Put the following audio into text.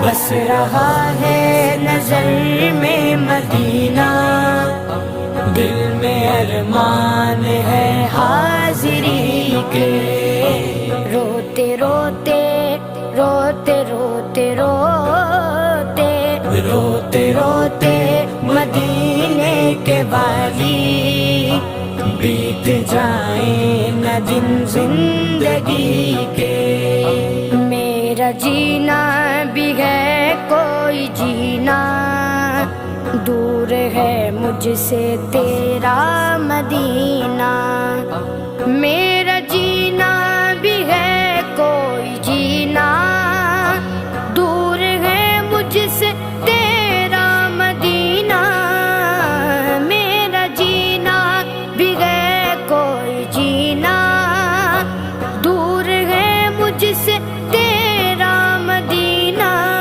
بس رہا ہے نظر میں مدینہ، دل میں ارمان ہے حاضری کے، روتے روتے روتے روتے روتے روتے روتے مدینے کے والی، بیت جائیں نہ دن زندگی کے، میرا جینا بھی ہے کوئی جینا، دور ہے مجھ سے تیرا مدینہ، میرا